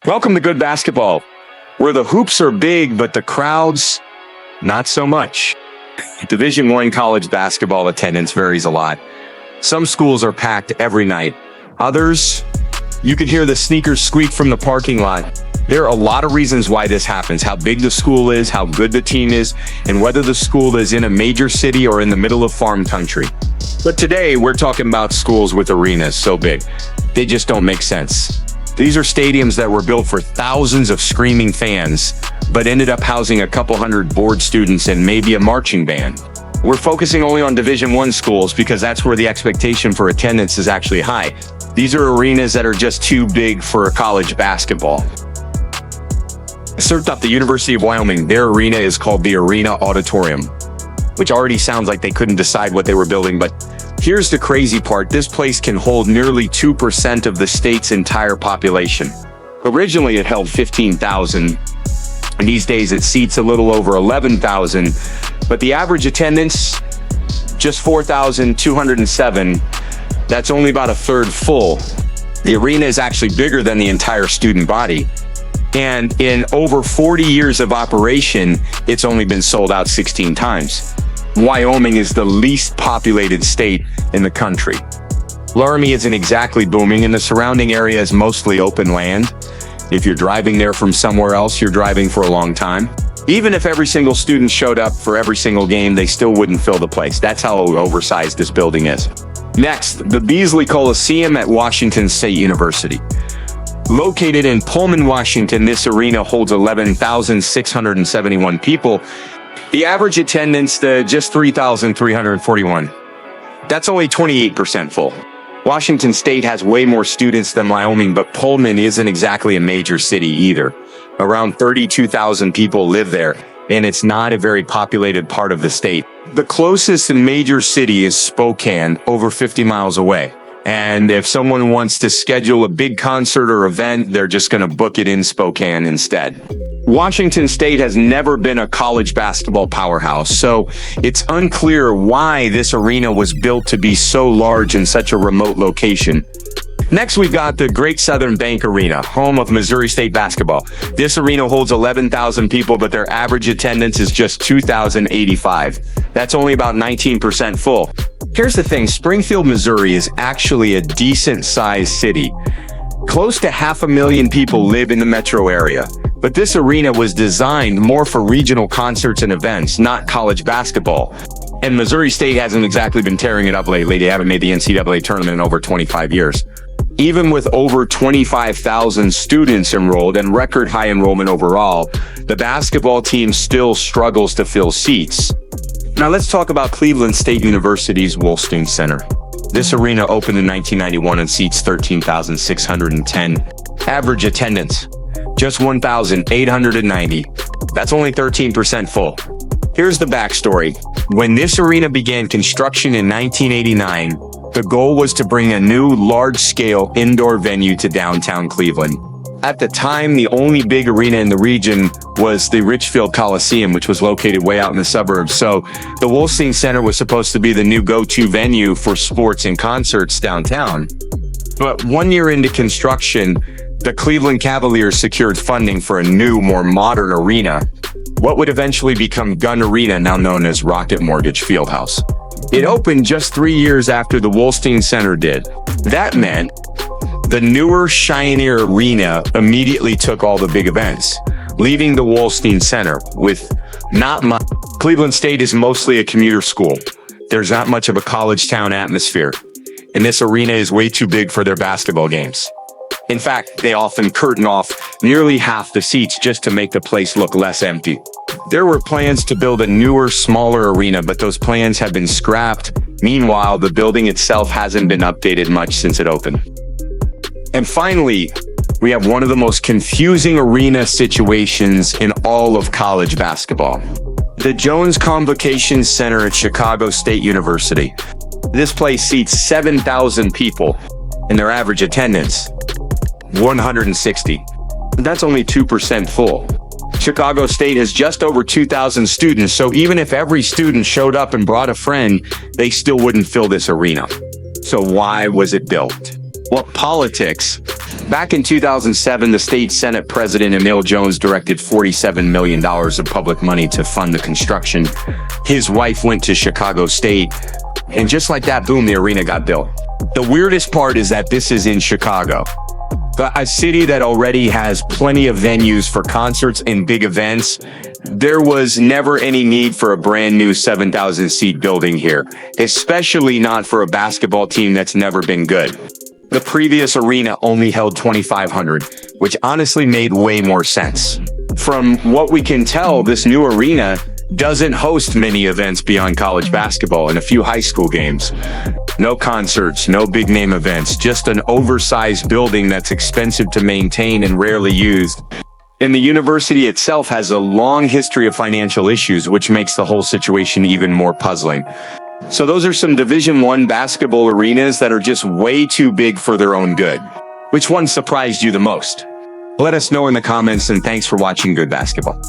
Welcome to Good Basketball, where the hoops are big, but the crowds, not so much. Division I college basketball attendance varies a lot. Some schools are packed every night. Others, you can hear the sneakers squeak from the parking lot. There are a lot of reasons why this happens: how big the school is, how good the team is, and whether the school is in a major city or in the middle of farm country. But today, we're talking about schools with arenas so big, they just don't make sense. These are stadiums that were built for thousands of screaming fans, but ended up housing a couple hundred bored students and maybe a marching band. We're focusing only on Division I schools because that's where the expectation for attendance is actually high. These are arenas that are just too big for college basketball. I searched up the University of Wyoming. Their arena is called the Arena-Auditorium, which already sounds like they couldn't decide what they were building, but here's the crazy part. This place can hold nearly 2% of the state's entire population. Originally, it held 15,000, and these days it seats a little over 11,000, but the average attendance, just 4,207. That's only about a third full. The arena is actually bigger than the entire student body. And in over 40 years of operation, it's only been sold out 16 times. Wyoming is the least populated state in the country. Laramie isn't exactly booming, and the surrounding area is mostly open land. If you're driving there from somewhere else, you're driving for a long time. Even if every single student showed up for every single game, they still wouldn't fill the place. That's how oversized this building is. Next, the Beasley Coliseum at Washington State University. Located in Pullman, Washington, this arena holds 11,671 people. The average attendance, just 3,341. That's only 28% full. Washington State has way more students than Wyoming, but Pullman isn't exactly a major city either. Around 32,000 people live there, and it's not a very populated part of the state. The closest major city is Spokane, over 50 miles away. And if someone wants to schedule a big concert or event, they're just going to book it in Spokane instead. Washington State has never been a college basketball powerhouse, so it's unclear why this arena was built to be so large in such a remote location. Next, we've got the Great Southern Bank Arena, home of Missouri State basketball. This arena holds 11,000 people, but their average attendance is just 2,085. That's only about 19% full. Here's the thing, Springfield, Missouri is actually a decent-sized city. Close to 500,000 people live in the metro area, but this arena was designed more for regional concerts and events, not college basketball. And Missouri State hasn't exactly been tearing it up lately. They haven't made the NCAA tournament in over 25 years. Even with over 25,000 students enrolled and record high enrollment overall, the basketball team still struggles to fill seats. Now let's talk about Cleveland State University's Wolstein Center. This arena opened in 1991 and seats 13,610. Average attendance, just 1,890. That's only 13% full. Here's the backstory. When this arena began construction in 1989, the goal was to bring a new large-scale indoor venue to downtown Cleveland. At the time, the only big arena in the region was the Richfield Coliseum, which was located way out in the suburbs. So the Wolstein Center was supposed to be the new go-to venue for sports and concerts downtown. But 1 year into construction, the Cleveland Cavaliers secured funding for a new, more modern arena, what would eventually become Gunn Arena, now known as Rocket Mortgage Fieldhouse. It opened just 3 years after the Wolstein Center did. That meant the newer, shinier arena immediately took all the big events, leaving the Wolstein Center with not much. Cleveland State is mostly a commuter school. There's not much of a college town atmosphere, and this arena is way too big for their basketball games. In fact, they often curtain off nearly half the seats just to make the place look less empty. There were plans to build a newer, smaller arena, but those plans have been scrapped. Meanwhile, the building itself hasn't been updated much since it opened. And finally, we have one of the most confusing arena situations in all of college basketball. The Jones Convocation Center at Chicago State University. This place seats 7,000 people, and their average attendance, 160. That's only 2% full. Chicago State has just over 2,000 students, so even if every student showed up and brought a friend, they still wouldn't fill this arena. So why was it built? Well, politics. Back in 2007, the state Senate President Emil Jones directed $47 million of public money to fund the construction. His wife went to Chicago State, and just like that, boom, the arena got built. The weirdest part is that this is in Chicago, a city that already has plenty of venues for concerts and big events. There was never any need for a brand new 7,000-seat building here, especially not for a basketball team that's never been good. The previous arena only held 2,500, which honestly made way more sense. From what we can tell, this new arena doesn't host many events beyond college basketball and a few high school games. No concerts, no big name events, just an oversized building that's expensive to maintain and rarely used. And the university itself has a long history of financial issues, which makes the whole situation even more puzzling. So those are some Division I basketball arenas that are just way too big for their own good. Which one surprised you the most? Let us know in the comments, and thanks for watching Good Basketball.